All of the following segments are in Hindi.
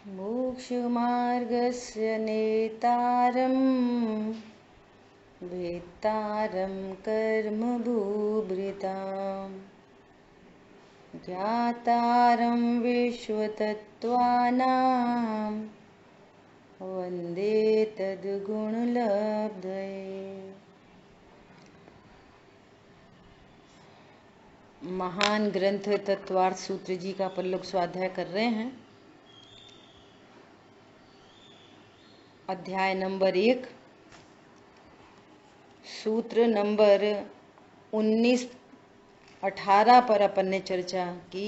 मोक्षमार्गस्य नेतारं वेत्तारं कर्मभूभृतां ज्ञातारं विश्वतत्त्वानां वन्दे तद्गुणलब्धये। महान ग्रंथ तत्वार्थ सूत्र जी का पल्लव स्वाध्याय कर रहे हैं। अध्याय नंबर 1, सूत्र नंबर 18 पर अपन ने चर्चा की।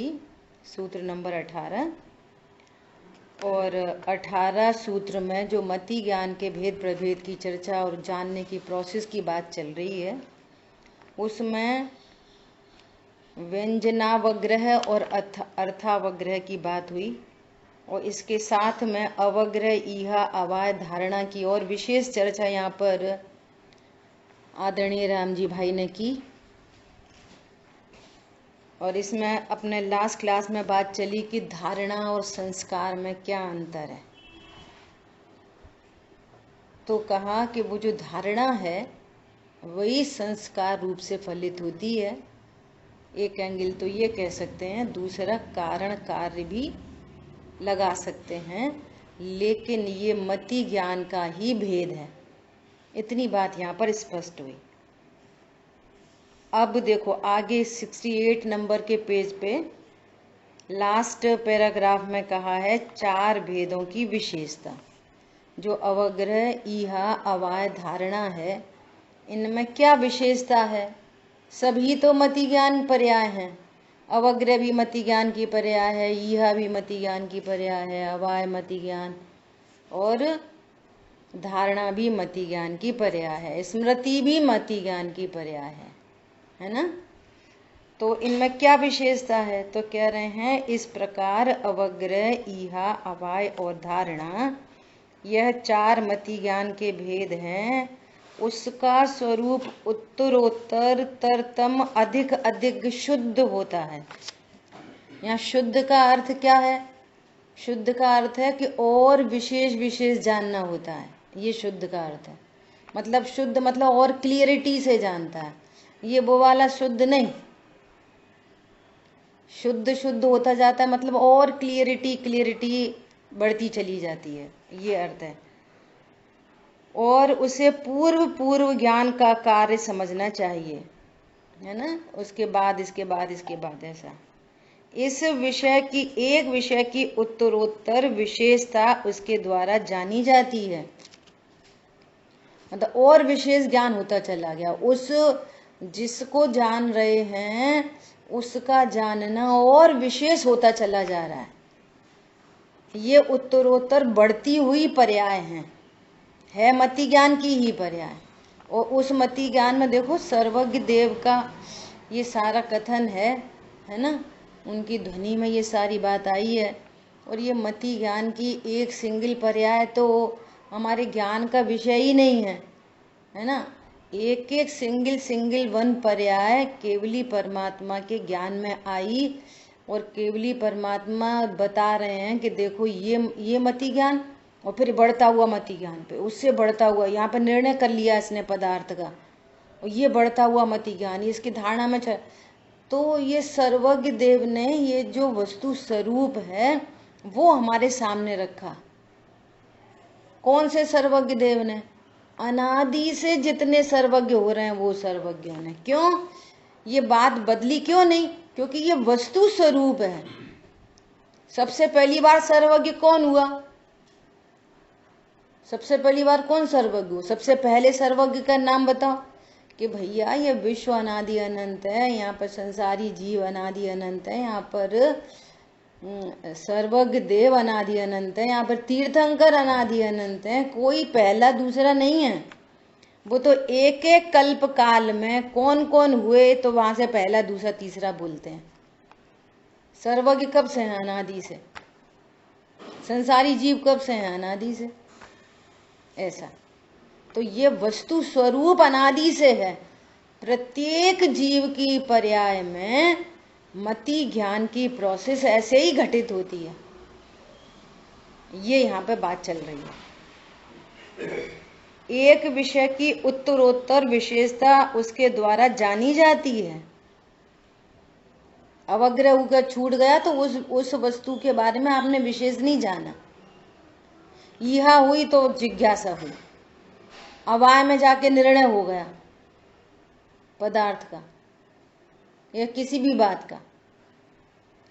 सूत्र नंबर 18 और 18 सूत्र में जो मति ज्ञान के भेद प्रभेद की चर्चा और जानने की प्रोसेस की बात चल रही है, उसमें व्यंजनावग्रह और अर्थावग्रह की बात हुई और इसके साथ में अवग्रह, ईहा, अवाय, धारणा की और विशेष चर्चा यहाँ पर आदरणीय राम जी भाई ने की। और इसमें अपने लास्ट क्लास में बात चली कि धारणा और संस्कार में क्या अंतर है। तो कहा कि वो जो धारणा है वही संस्कार रूप से फलित होती है। एक एंगल तो ये कह सकते हैं, दूसरा कारण कार्य भी लगा सकते हैं, लेकिन ये मति ज्ञान का ही भेद है। इतनी बात यहाँ पर स्पष्ट हुई। अब देखो आगे 68 नंबर के पेज पे लास्ट पैराग्राफ में कहा है 4 भेदों की विशेषता। जो अवग्रह, ईहा, अवाय, धारणा है, इनमें क्या विशेषता है? सभी तो मति ज्ञान पर्याय हैं। अवग्रह भी मति ज्ञान की पर्याय है, ईहा भी मति ज्ञान की पर्याय है, अवाय मति ज्ञान और धारणा भी मति ज्ञान की पर्याय है, स्मृति भी मति ज्ञान की पर्याय है ना। तो इनमें क्या विशेषता है? तो कह रहे हैं इस प्रकार अवग्रह, ईहा, अवाय और धारणा, यह 4 मति ज्ञान के भेद हैं। उसका स्वरूप उत्तरोत्तर तरतम अधिक अधिक शुद्ध होता है। यहाँ शुद्ध का अर्थ क्या है? शुद्ध का अर्थ है कि और विशेष विशेष जानना होता है। ये शुद्ध का अर्थ है। मतलब शुद्ध मतलब और क्लियरिटी से जानता है। ये वो वाला शुद्ध नहीं, शुद्ध शुद्ध होता जाता है, मतलब और क्लियरिटी बढ़ती चली जाती है, ये अर्थ है। और उसे पूर्व ज्ञान का कार्य समझना चाहिए, है ना। उसके बाद इसके बाद ऐसा इस विषय की उत्तरोत्तर विशेषता उसके द्वारा जानी जाती है। मतलब और विशेष ज्ञान होता चला गया। उस जिसको जान रहे हैं उसका जानना और विशेष होता चला जा रहा है। ये उत्तरोत्तर बढ़ती हुई पर्याय है मति ज्ञान की ही पर्याय। और उस मति ज्ञान में देखो सर्वज्ञ देव का ये सारा कथन है ना। उनकी ध्वनि में ये सारी बात आई है। और ये मति ज्ञान की एक सिंगल पर्याय तो हमारे ज्ञान का विषय ही नहीं है ना। एक एक सिंगल वन पर्याय केवली परमात्मा के ज्ञान में आई और केवली परमात्मा बता रहे हैं कि देखो ये मति ज्ञान, और फिर बढ़ता हुआ मति ज्ञान पे, उससे बढ़ता हुआ यहाँ पर निर्णय कर लिया इसने पदार्थ का, और ये बढ़ता हुआ मति ज्ञान इसकी धारणा में तो ये सर्वज्ञ देव ने ये जो वस्तु स्वरूप है वो हमारे सामने रखा। कौन से सर्वज्ञ देव ने? अनादि से जितने सर्वज्ञ हो रहे हैं वो सर्वज्ञ ने। क्यों ये बात बदली? क्यों नहीं? क्योंकि ये वस्तु स्वरूप है। सबसे पहली बार सर्वज्ञ कौन हुआ? सबसे पहली बार कौन सर्वज्ञ हुआ? सबसे पहले सर्वज्ञ का नाम बताओ। कि भैया ये विश्व अनादि अनंत है, यहाँ पर संसारी जीव अनादि अनंत है, यहाँ पर सर्वज्ञ देव अनादि अनंत है, यहाँ पर तीर्थंकर अनादि अनंत है। कोई पहला दूसरा नहीं है। वो तो एक एक कल्प काल में कौन कौन हुए तो वहां से पहला दूसरा तीसरा बोलते हैं। सर्वज्ञ कब से है? अनादि से। संसारी जीव कब से है? अनादि से। ऐसा तो ये वस्तु स्वरूप अनादि से है। प्रत्येक जीव की पर्याय में मति ज्ञान की प्रोसेस ऐसे ही घटित होती है। ये यहाँ पे बात चल रही है। एक विषय की उत्तरोत्तर विशेषता उसके द्वारा जानी जाती है। अवग्रह होकर छूट गया तो उस वस्तु के बारे में आपने विशेष नहीं जाना। इहा हुई तो जिज्ञासा हुई, अवाय में जाके निर्णय हो गया पदार्थ का या किसी भी बात का,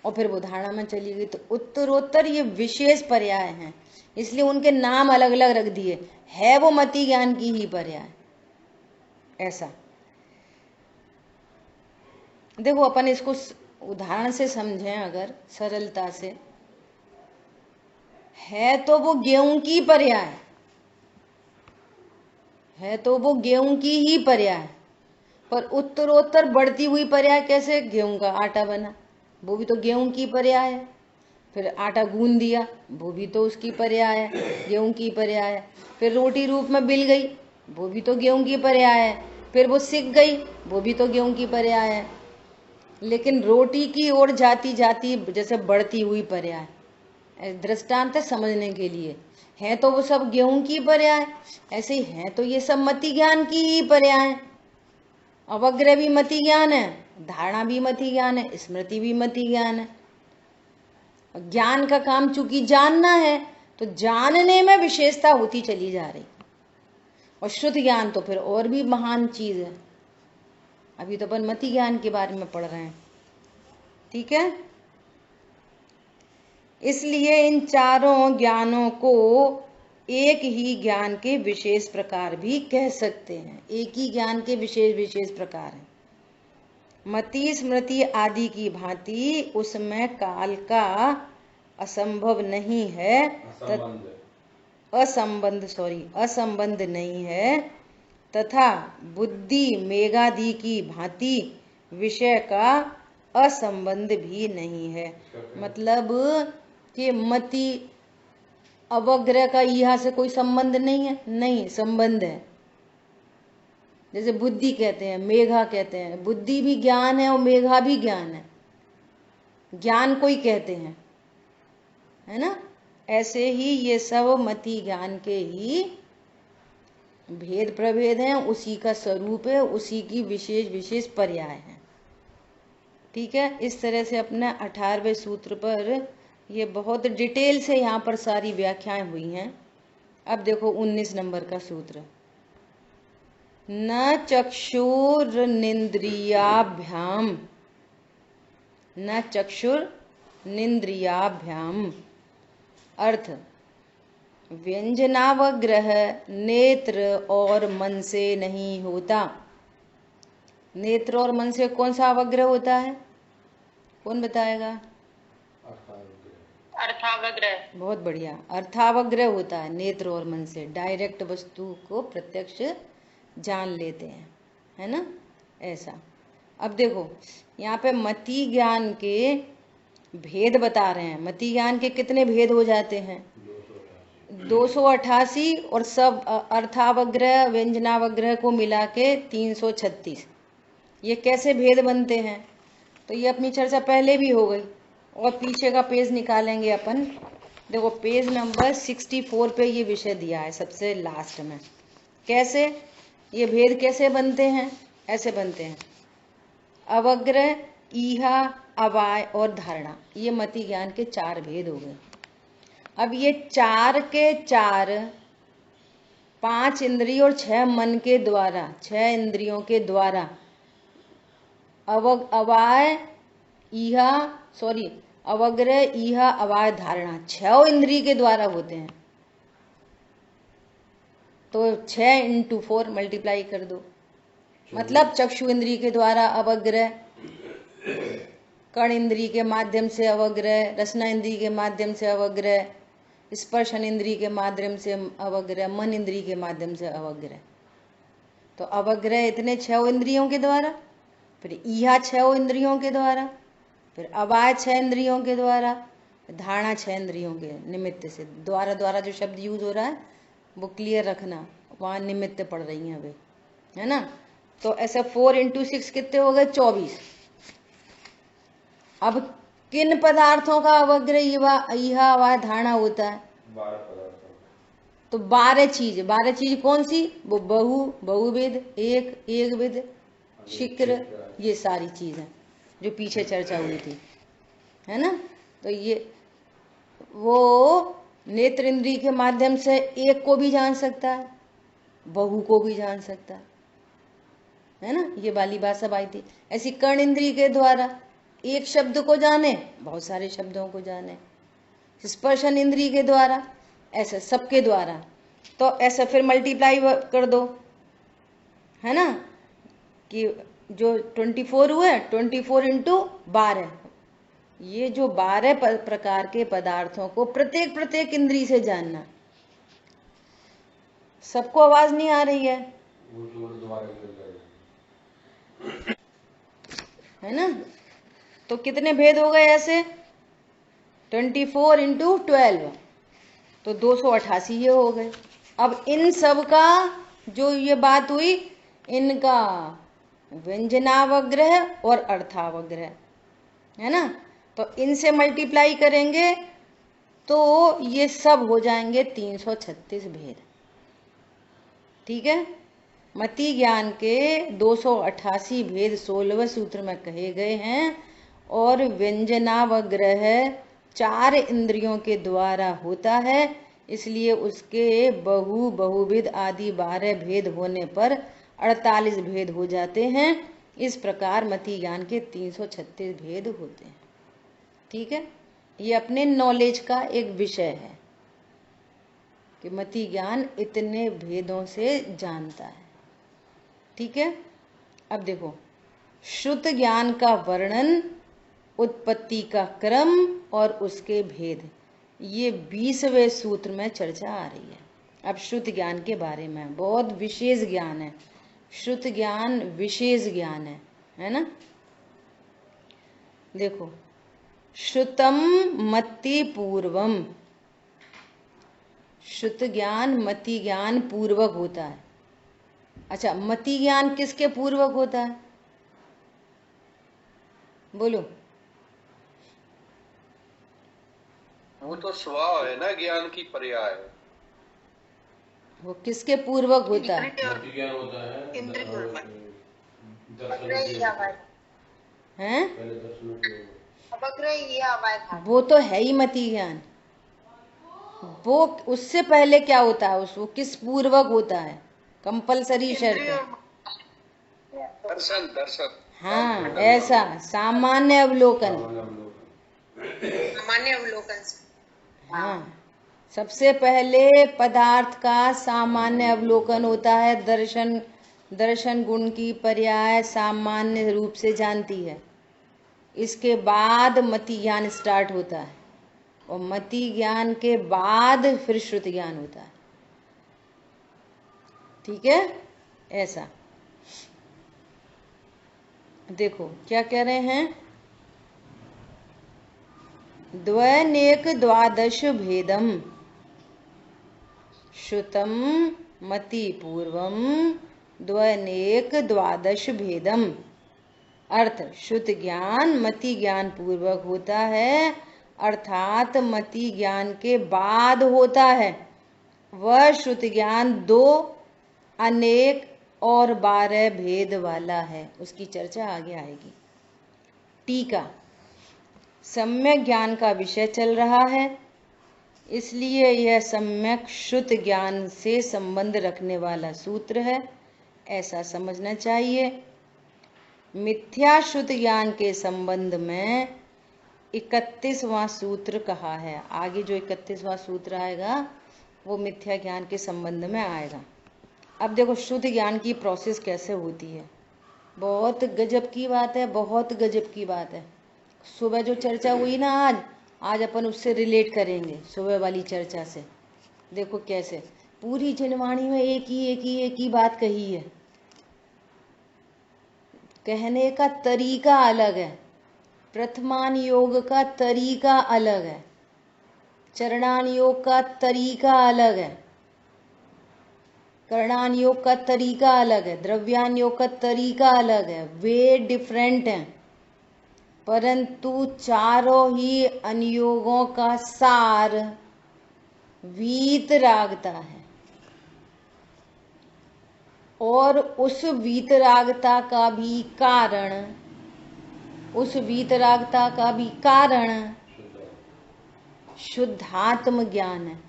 और फिर वो धारणा में चली गई। तो उत्तरोत्तर ये विशेष पर्याय हैं, इसलिए उनके नाम अलग अलग रख दिए। है वो मति ज्ञान की ही पर्याय। ऐसा देखो, अपन इसको उदाहरण से समझें अगर सरलता से, है तो वो गेहूं की पर्याय, है तो वो गेहूं की ही पर्याय, पर उत्तरोत्तर बढ़ती हुई पर्याय कैसे? गेहूं का आटा बना, वो भी तो गेहूं की पर्याय है। फिर आटा गूंद दिया, वो भी तो उसकी पर्याय है, गेहूं की पर्याय है। फिर रोटी रूप में बिल गई, वो भी तो गेहूं की पर्याय है। फिर वो सिक गई, वो भी तो गेहूं की पर्याय है। लेकिन रोटी की ओर जाती जाती जैसे बढ़ती हुई पर्याय, दृष्टांत समझने के लिए, है तो वो सब गेहूं की पर्याय, ऐसे ही है तो ये सब मति ज्ञान की ही पर्याय। अवग्रह भी मति ज्ञान है, धारणा भी मति ज्ञान है, स्मृति भी मति ज्ञान है। ज्ञान का काम चूंकि जानना है, तो जानने में विशेषता होती चली जा रही, और शुद्ध ज्ञान तो फिर और भी महान चीज है। अभी तो अपन मति ज्ञान के बारे में पढ़ रहे हैं, ठीक है। इसलिए इन चारों ज्ञानों को एक ही ज्ञान के विशेष प्रकार भी कह सकते हैं। एक ही ज्ञान के विशेष विशेष प्रकार हैं। मति स्मृति आदि की भांति उसमें काल का असंभव नहीं है, असंबंध नहीं है, तथा बुद्धि मेघादि की भांति विषय का असंबंध भी नहीं है। मतलब कि मति अवग्रह का यहाँ से कोई संबंध नहीं है, नहीं, संबंध है। जैसे बुद्धि कहते हैं, मेघा कहते हैं, बुद्धि भी ज्ञान है और मेघा भी ज्ञान है, ज्ञान कोई कहते हैं, है ना। ऐसे ही ये सब मति ज्ञान के ही भेद प्रभेद हैं, उसी का स्वरूप है, उसी की विशेष विशेष पर्याय है, ठीक है। इस तरह से अपना 18वें सूत्र पर ये बहुत डिटेल से यहाँ पर सारी व्याख्याएं हुई हैं। अब देखो 19 नंबर का सूत्र, न चक्षुर्निंद्रियाभ्याम, न चक्षुर्निंद्रियाभ्याम, अर्थ व्यंजनावग्रह नेत्र और मन से नहीं होता। नेत्र और मन से कौन सा अवग्रह होता है? कौन बताएगा? अर्थावग्रह। बहुत बढ़िया, अर्थावग्रह होता है नेत्र और मन से। डायरेक्ट वस्तु को प्रत्यक्ष जान लेते हैं, है ना, ऐसा। अब देखो यहाँ पे मति ज्ञान के भेद बता रहे हैं। मति ज्ञान के कितने भेद हो जाते हैं? 288, और सब अर्थावग्रह व्यंजनावग्रह को मिला के 336। ये कैसे भेद बनते हैं? तो ये अपनी चर्चा पहले भी हो गई, और पीछे का पेज निकालेंगे अपन। देखो पेज नंबर 64 पे ये विषय दिया है सबसे लास्ट में। कैसे ये भेद कैसे बनते हैं? ऐसे बनते हैं, अवग्रह, ईहा, अवाय और धारणा, ये मति ज्ञान के 4 भेद हो गए। अब ये 4 के 4 5 इंद्रिय और 6 मन के द्वारा, 6 इंद्रियों के द्वारा अवाय ईहा अवग्रह, ईहा, अवाय, धारणा 6 इंद्रिय के द्वारा होते हैं। तो 6 × 4 मल्टीप्लाई कर दो, मतलब चक्षु इंद्रिय के द्वारा अवग्रह, कर्ण इंद्रिय के माध्यम से अवग्रह, रसना इंद्रिय के माध्यम से अवग्रह, स्पर्शन इंद्रिय के माध्यम से अवग्रह, मन इंद्रिय के माध्यम से अवग्रह। तो अवग्रह इतने 6 इंद्रियों के द्वारा, फिर ईहा 6 इंद्रियों के द्वारा, फिर अवाय 6 इंद्रियों के द्वारा, धारणा 6 इंद्रियों के निमित्त से। द्वारा द्वारा जो शब्द यूज हो रहा है वो क्लियर रखना, वहाँ निमित्त पड़ रही हैं वे, है ना। तो ऐसे 4 × 6 कितने हो गए? 24। अब किन पदार्थों का अवग्रह, ईहा, अवाय, धारणा होता है? तो 12 चीज कौन सी? वो बहु, बहुविध, एक विध, शिक्र, ये सारी चीजें जो पीछे चर्चा हुई थी, है ना। तो ये वो नेत्र इंद्रिय के माध्यम से एक को भी जान सकता है, बहु को भी जान सकता है ना। ये वाली बात सब आई थी। ऐसी कर्ण इंद्रिय के द्वारा एक शब्द को जाने, बहुत सारे शब्दों को जाने। स्पर्शन इंद्रिय के द्वारा, ऐसे सबके द्वारा। तो ऐसा फिर मल्टीप्लाई कर दो, है ना, कि जो 24 हुए, 24 इंटू 12, ये जो 12 प्रकार के पदार्थों को प्रत्येक इंद्रिय से जानना। सबको आवाज नहीं आ रही है ना। तो कितने भेद हो गए ऐसे? 24 इंटू 12, तो 288 ये हो गए। अब इन सब का जो ये बात हुई, इनका व्यंजनावग्रह और अर्थावग्रह, है ना। तो इनसे मल्टीप्लाई करेंगे तो ये सब हो जाएंगे 336 भेद। ठीक है। मति ज्ञान के 288 भेद 16वें सूत्र में कहे गए हैं, और व्यंजनावग्रह 4 इंद्रियों के द्वारा होता है, इसलिए उसके बहुविध आदि 12 भेद होने पर 48 भेद हो जाते हैं। इस प्रकार मति ज्ञान के 336 भेद होते हैं। ठीक है। ये अपने नॉलेज का एक विषय है कि मति ज्ञान इतने भेदों से जानता है। ठीक है। अब देखो, श्रुत ज्ञान का वर्णन, उत्पत्ति का क्रम और उसके भेद, ये 20वें सूत्र में चर्चा आ रही है। अब श्रुत ज्ञान के बारे में, बहुत विशेष ज्ञान है श्रुत ज्ञान, विशेष ज्ञान है ना। देखो, श्रुतम मति पूर्वम, श्रुत ज्ञान मति ज्ञान पूर्वक होता है। अच्छा, मति ज्ञान किसके पूर्वक होता है? बोलो। वो तो स्वभाव है ना, ज्ञान की पर्याय है। वो किसके पूर्वक होता है? ज्ञान होता है हैं? वो तो है ही मति ज्ञान। वो उससे पहले क्या होता है? वो किस पूर्वक होता है? कंपलसरी शर्त है। दर्शन, दर्शन। हाँ, ऐसा सामान्य अवलोकन। सामान्य अवलोकन से। हाँ, सबसे पहले पदार्थ का सामान्य अवलोकन होता है। दर्शन गुण की पर्याय सामान्य रूप से जानती है। इसके बाद मति ज्ञान स्टार्ट होता है, और मति ज्ञान के बाद फिर श्रुत ज्ञान होता है। ठीक है। ऐसा देखो क्या कह रहे हैं, द्वैनेक द्वादश भेदम श्रुतम मति पूर्वम द्वैनेक द्वादश भेदम। अर्थ, श्रुत ज्ञान मति ज्ञान पूर्वक होता है, अर्थात मति ज्ञान के बाद होता है। वह श्रुत ज्ञान 2 अनेक और 12 भेद वाला है। उसकी चर्चा आगे आएगी। टीका, सम्यक ज्ञान का विषय चल रहा है, इसलिए यह सम्यक श्रुत ज्ञान से संबंध रखने वाला सूत्र है, ऐसा समझना चाहिए। मिथ्या श्रुत ज्ञान के संबंध में 31वां सूत्र कहा है। आगे जो 31वां सूत्र आएगा वो मिथ्या ज्ञान के संबंध में आएगा। अब देखो शुद्ध ज्ञान की प्रोसेस कैसे होती है। बहुत गजब की बात है, बहुत गजब की बात है। सुबह जो चर्चा हुई ना, आज अपन उससे रिलेट करेंगे, सुबह वाली चर्चा से। देखो कैसे पूरी जनवाणी में एक ही बात कही है। कहने का तरीका अलग है, प्रथमान योग का तरीका अलग है, चरणान योग का तरीका अलग है, करणान योग का तरीका अलग है, द्रव्यान योग का तरीका अलग है। वे डिफरेंट हैं, परंतु चारों ही अनुयोगों का सार वीतरागता है, और उस वीतरागता का भी कारण, उस वीतरागता का भी कारण शुद्धात्म ज्ञान है।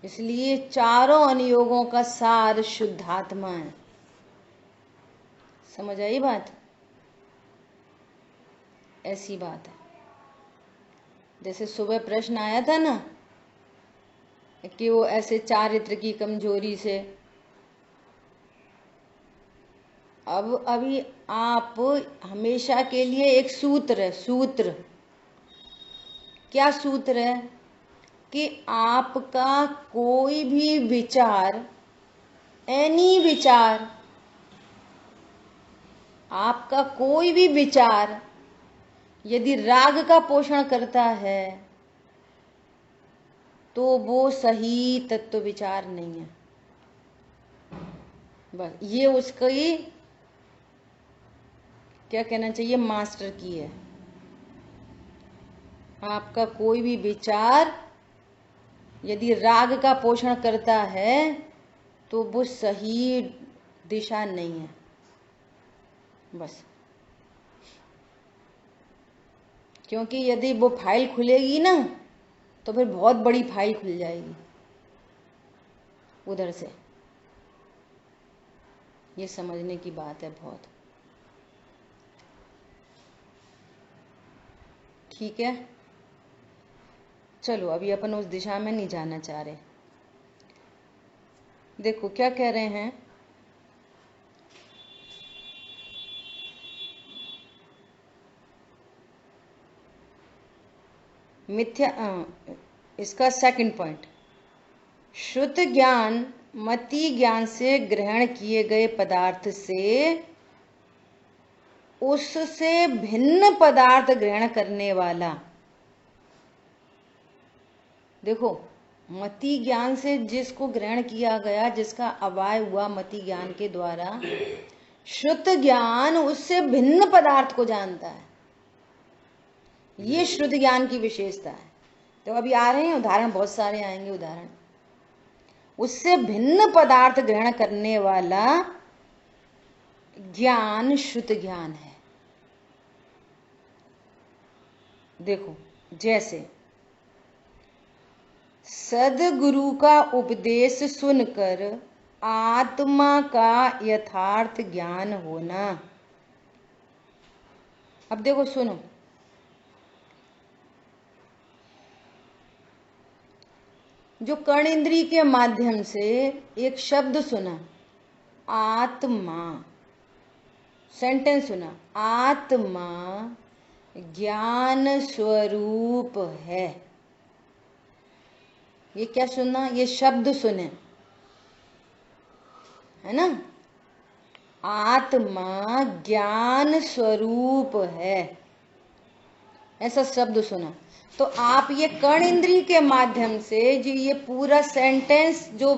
इसलिए चारों अनुयोगों का सार शुद्धात्मा है। समझ आई बात? ऐसी बात है। जैसे सुबह प्रश्न आया था ना कि वो ऐसे चारित्र की कमजोरी से, अब अभी आप हमेशा के लिए एक सूत्र है, सूत्र क्या सूत्र है कि आपका कोई भी विचार, एनी विचार, आपका कोई भी विचार यदि राग का पोषण करता है तो वो सही तत्व विचार नहीं है। बस ये उसकी क्या कहना चाहिए, मास्टर की है। आपका कोई भी विचार यदि राग का पोषण करता है तो वो सही दिशा नहीं है। बस क्योंकि यदि वो फाइल खुलेगी ना तो फिर बहुत बड़ी फाइल खुल जाएगी उधर से। ये समझने की बात है बहुत। ठीक है, चलो अभी अपन उस दिशा में नहीं जाना चाह रहे। देखो क्या कह रहे हैं, मिथ्या, इसका सेकंड पॉइंट, शुद्ध ज्ञान मति ज्ञान से ग्रहण किए गए पदार्थ से उससे भिन्न पदार्थ ग्रहण करने वाला। देखो मति ज्ञान से जिसको ग्रहण किया गया, जिसका अवाय हुआ मति ज्ञान के द्वारा, शुद्ध ज्ञान उससे भिन्न पदार्थ को जानता है। ये शुद्ध ज्ञान की विशेषता है। तो अभी आ रहे हैं उदाहरण, बहुत सारे आएंगे उदाहरण। उससे भिन्न पदार्थ ग्रहण करने वाला ज्ञान शुद्ध ज्ञान है। देखो जैसे सदगुरु का उपदेश सुनकर आत्मा का यथार्थ ज्ञान होना। अब देखो सुनो, जो कर्ण इंद्रिय के माध्यम से एक शब्द सुना, आत्मा, सेंटेंस सुना, आत्मा ज्ञान स्वरूप है। ये क्या सुना, ये शब्द सुने, है ना, आत्मा ज्ञान स्वरूप है, ऐसा शब्द सुना। तो आप ये कर्ण इंद्रिय के माध्यम से जो ये पूरा सेंटेंस जो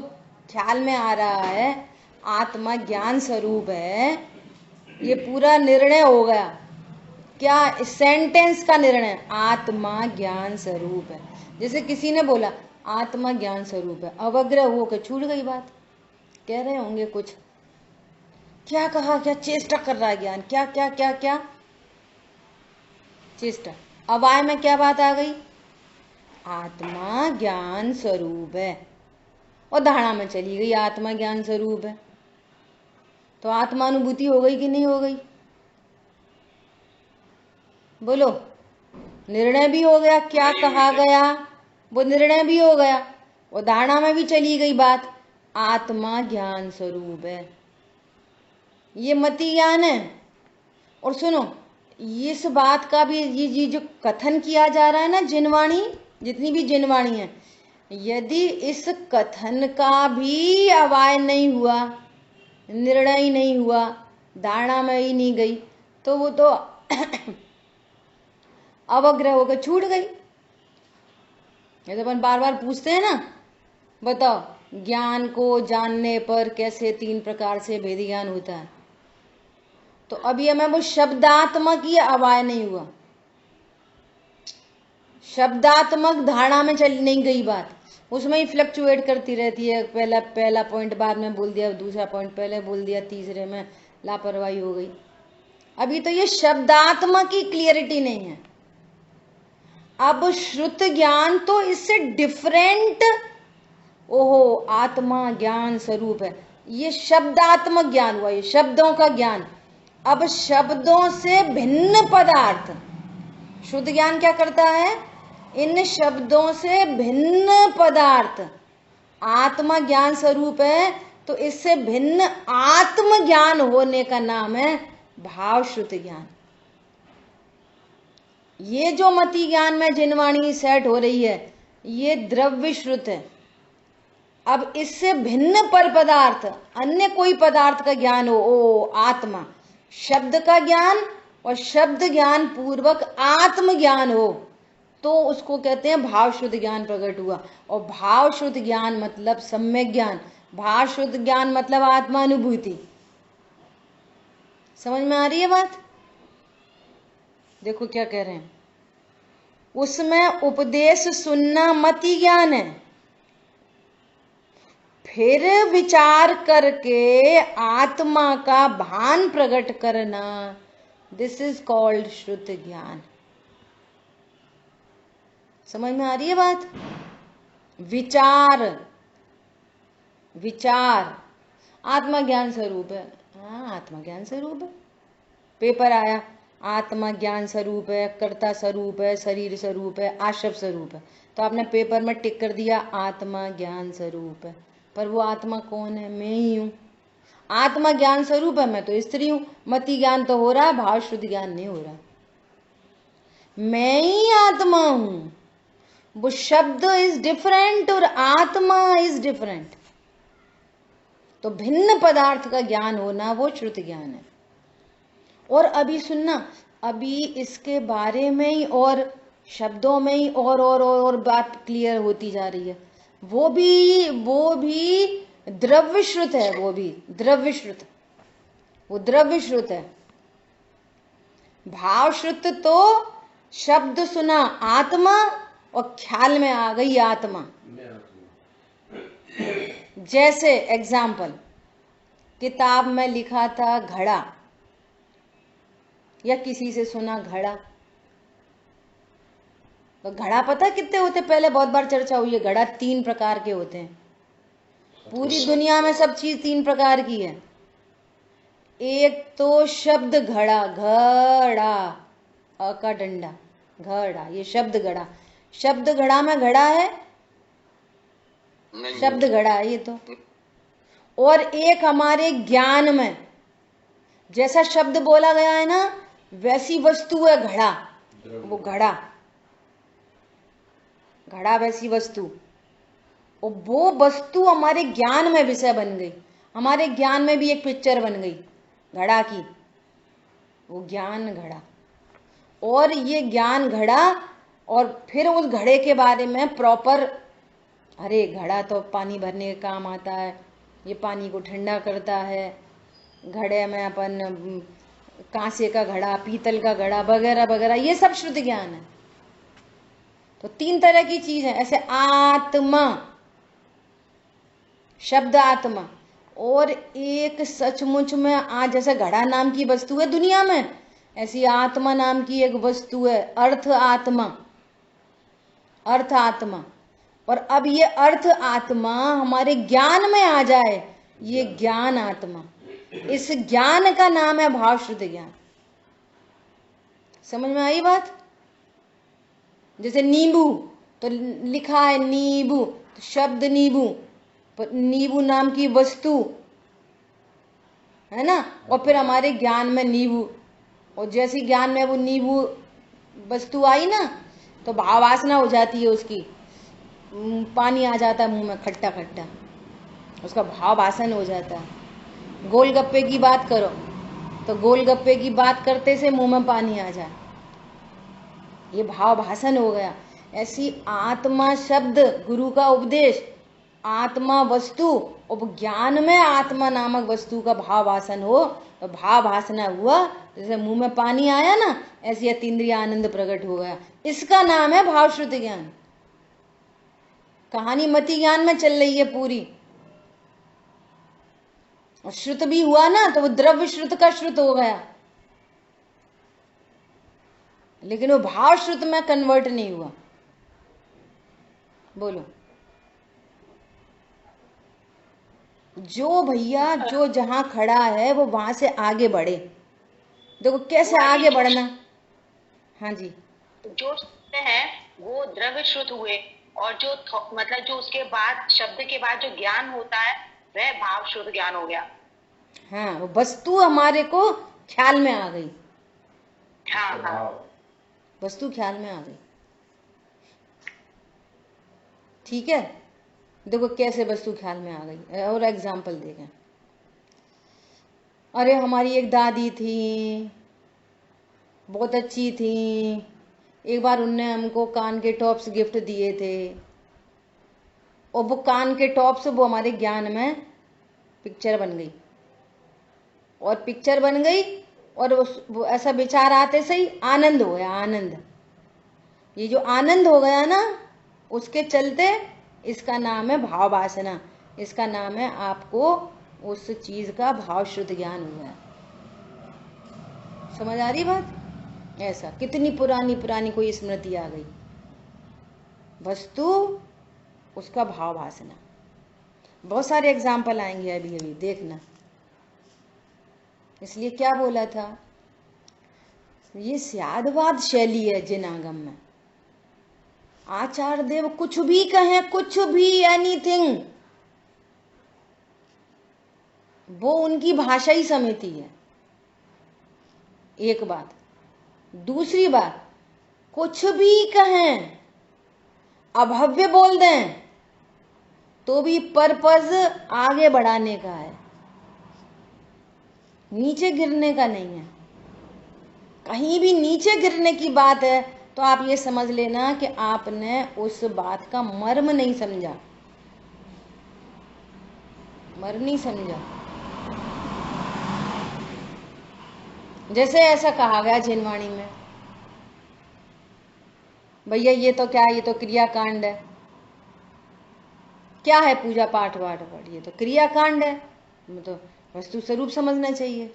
ख्याल में आ रहा है, आत्मा ज्ञान स्वरूप है, ये पूरा निर्णय हो गया। क्या इस सेंटेंस का निर्णय, आत्मा ज्ञान स्वरूप है। जैसे किसी ने बोला आत्मा ज्ञान स्वरूप है, अवग्रह होकर छूट गई बात। कह रहे होंगे कुछ, क्या कहा, क्या चेष्टा कर रहा है ज्ञान, क्या क्या क्या क्या चेष्टा। अवाय में क्या बात आ गई, आत्मा ज्ञान स्वरूप है, और धारणा में चली गई आत्मा ज्ञान स्वरूप है। तो आत्मानुभूति हो गई कि नहीं हो गई, बोलो। निर्णय भी हो गया, क्या कहा गया वो निर्णय भी हो गया, और धारणा में भी चली गई बात, आत्मा ज्ञान स्वरूप है। ये मति ज्ञान है। और सुनो, इस बात का भी ये जो कथन किया जा रहा है ना, जिनवाणी, जितनी भी जिनवाणी है, यदि इस कथन का भी अवाय नहीं हुआ, निर्णय ही नहीं हुआ, धारणा में ही नहीं गई, तो वो तो अवग्रह होकर छूट गई। ये तो अपन बार बार पूछते हैं ना, बताओ ज्ञान को जानने पर कैसे 3 प्रकार से भेद ज्ञान होता है। तो अभी हमें वो शब्दात्मक ही अवाय नहीं हुआ, शब्दात्मक धारणा में चल नहीं गई बात, उसमें ही फ्लक्चुएट करती रहती है। पहला पॉइंट बाद में बोल दिया, दूसरा पॉइंट पहले बोल दिया, तीसरे में लापरवाही हो गई। अभी तो ये शब्दात्मक की क्लियरिटी नहीं है। अब श्रुत ज्ञान तो इससे डिफरेंट, ओहो आत्मा ज्ञान स्वरूप है, ये शब्दात्मक ज्ञान हुआ, ये शब्दों का ज्ञान। अब शब्दों से भिन्न पदार्थ, शुद्ध ज्ञान क्या करता है, इन शब्दों से भिन्न पदार्थ आत्मा ज्ञान स्वरूप है, तो इससे भिन्न आत्म ज्ञान होने का नाम है भाव श्रुत ज्ञान। ये जो मति ज्ञान में जिनवाणी सेट हो रही है, ये द्रव्य श्रुत है। अब इससे भिन्न पर पदार्थ, अन्य कोई पदार्थ का ज्ञान हो, ओ आत्मा, शब्द का ज्ञान और शब्द ज्ञान पूर्वक आत्म ज्ञान हो, तो उसको कहते हैं भाव शुद्ध ज्ञान प्रकट हुआ। और भाव शुद्ध ज्ञान मतलब सम्यक ज्ञान, भाव शुद्ध ज्ञान मतलब आत्मानुभूति। समझ में आ रही है बात? देखो क्या कह रहे हैं, उसमें उपदेश सुनना मति ज्ञान है, फिर विचार करके आत्मा का भान प्रकट करना, दिस इज कॉल्ड श्रुत ज्ञान। समझ में आ रही है बात? विचार आत्मा ज्ञान स्वरूप है। हाँ आत्मा ज्ञान स्वरूप है। पेपर आया, आत्मा ज्ञान स्वरूप है, कर्ता स्वरूप है, शरीर स्वरूप है, आश्रव स्वरूप है, तो आपने पेपर में टिक कर दिया आत्मा ज्ञान स्वरूप है। पर वो आत्मा कौन है? मैं ही हूं। आत्मा ज्ञान स्वरूप है, मैं तो स्त्री हूं। मति ज्ञान तो हो रहा है, भाव शुद्ध ज्ञान नहीं हो रहा। मैं ही आत्मा हूं। वो शब्द इज डिफरेंट और आत्मा इज डिफरेंट। तो भिन्न पदार्थ का ज्ञान होना वो श्रुत ज्ञान है। और अभी सुनना, अभी इसके बारे में ही और शब्दों में ही और बात क्लियर होती जा रही है। वो भी द्रव्य श्रुत है, वो भी द्रव्य श्रुत, वो द्रव्य श्रुत है। भाव श्रुत तो शब्द सुना आत्मा और ख्याल में आ गई आत्मा। जैसे एग्जाम्पल, किताब में लिखा था घड़ा, या किसी से सुना घड़ा, तो घड़ा पता कितने होते? पहले बहुत बार चर्चा हुई है, घड़ा 3 प्रकार के होते हैं। पूरी दुनिया में सब चीज 3 प्रकार की है। एक तो शब्द घड़ा, घड़ा, अ का डंडा, घड़ा, ये शब्द घड़ा। शब्द घड़ा में घड़ा है, शब्द घड़ा है ये तो। और एक हमारे ज्ञान में, जैसा शब्द बोला गया है ना, वैसी वस्तु है घड़ा, वो घड़ा, घड़ा वैसी वस्तु। और वो वस्तु हमारे ज्ञान में विषय बन गई। हमारे ज्ञान में भी एक पिक्चर बन गई घड़ा की, वो ज्ञान घड़ा। और ये ज्ञान घड़ा, और फिर उस घड़े के बारे में प्रॉपर, अरे घड़ा तो पानी भरने के काम आता है, ये पानी को ठंडा करता है, घड़े में अपन कांसे का घड़ा, पीतल का घड़ा वगैरह वगैरह, ये सब शुद्ध ज्ञान है। तो 3 तरह की चीज है। ऐसे आत्मा, शब्द आत्मा, और एक सचमुच में आज जैसे घड़ा नाम की वस्तु है दुनिया में, ऐसी आत्मा नाम की एक वस्तु है, अर्थ आत्मा, अर्थ आत्मा। और अब ये अर्थ आत्मा हमारे ज्ञान में आ जाए, ये ज्ञान आत्मा, इस ज्ञान का नाम है भाव शुद्ध ज्ञान। समझ में आई बात? जैसे नींबू, तो लिखा है नींबू, तो शब्द नींबू, पर नींबू नाम की वस्तु है ना। और फिर हमारे ज्ञान में नींबू, और जैसी ज्ञान में वो नींबू वस्तु आई ना, तो भावासना हो जाती है उसकी, पानी आ जाता है मुंह में खट्टा खट्टा, उसका भाव वासन हो जाता है। गोलगप्पे की बात करो, तो गोलगप्पे की बात करते से मुंह में पानी आ जाए, ये भाव भाषण हो गया। ऐसी आत्मा शब्द, गुरु का उपदेश, आत्मा वस्तु, और ज्ञान में आत्मा नामक वस्तु का भाव भाषण हो, तो भाव भाषण हुआ जैसे मुंह में पानी आया ना, ऐसे अतीन्द्रिय आनंद प्रकट हो गया। इसका नाम है भाव श्रुत ज्ञान। कहानी मति ज्ञान में चल रही है पूरी, और श्रुत भी हुआ ना तो वो द्रव्य श्रुत का श्रुत हो गया, लेकिन वो भाव श्रुत में कन्वर्ट नहीं हुआ। बोलो, जो भैया जो जहां खड़ा है वो वहां से आगे बढ़े। देखो कैसे आगे बढ़ना। हाँ जी, जो है वो द्रव्य श्रुत हुए, और जो मतलब जो उसके बाद शब्द के बाद जो ज्ञान होता है वह भाव शुद्ध ज्ञान हो गया। हाँ, वो वस्तु हमारे को ख्याल में आ गई। हाँ हाँ, वस्तु ख्याल में आ गई। ठीक है, देखो कैसे वस्तु ख्याल में आ गई। और एग्जाम्पल देखें। अरे हमारी एक दादी थी, बहुत अच्छी थी। एक बार उनने हमको कान के टॉप्स गिफ्ट दिए थे, और वो कान के टॉप्स वो हमारे ज्ञान में पिक्चर बन गई, और पिक्चर बन गई, और वो ऐसा विचार आते सही आनंद हो गया। आनंद, ये जो आनंद हो गया ना, उसके चलते इसका नाम है भाव वासना। इसका नाम है आपको उस चीज का भाव शुद्ध ज्ञान हुआ है। समझ आ रही बात? ऐसा कितनी पुरानी पुरानी कोई स्मृति आ गई, वस्तु उसका भाव वासना। बहुत सारे एग्जाम्पल आएंगे अभी अभी, देखना। इसलिए क्या बोला था, ये स्यादवाद शैली है जिन आगम में। आचार्य देव कुछ भी कहें, कुछ भी, एनीथिंग, वो उनकी भाषा ही समिति है। एक बात। दूसरी बात, कुछ भी कहें, अभव्य बोल दें, तो भी पर्पज आगे बढ़ाने का है, नीचे गिरने का नहीं है। कहीं भी नीचे गिरने की बात है तो आप ये समझ लेना कि आपने उस बात का मर्म नहीं समझा, मर्म नहीं समझा। जैसे ऐसा कहा गया जिनवाणी में, भैया ये तो क्या, ये तो क्रियाकांड है। क्या है पूजा पाठ वाठ वाठ, ये तो क्रियाकांड है, तो वस्तु स्वरूप समझना चाहिए।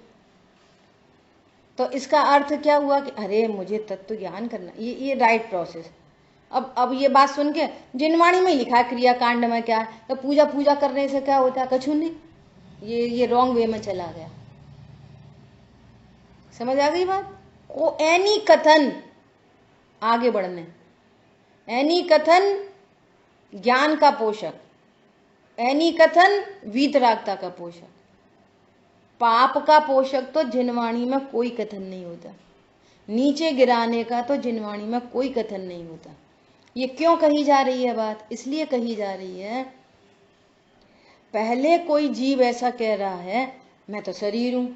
तो इसका अर्थ क्या हुआ कि अरे मुझे तत्व ज्ञान करना, ये राइट प्रोसेस। अब ये बात सुन के जिनवाणी में लिखा है क्रियाकांड में क्या है, तो पूजा पूजा करने से क्या होता है, कछु नहीं। ये रॉन्ग वे में चला गया। समझ आ गई बात? वो एनी कथन आगे बढ़ने, एनी कथन ज्ञान का पोषक, एनी कथन वीतरागता का पोषक। पाप का पोषक तो जिनवाणी में कोई कथन नहीं होता, नीचे गिराने का तो जिनवाणी में कोई कथन नहीं होता। ये क्यों कही जा रही है बात? इसलिए कही जा रही है, पहले कोई जीव ऐसा कह रहा है मैं तो शरीर हूं।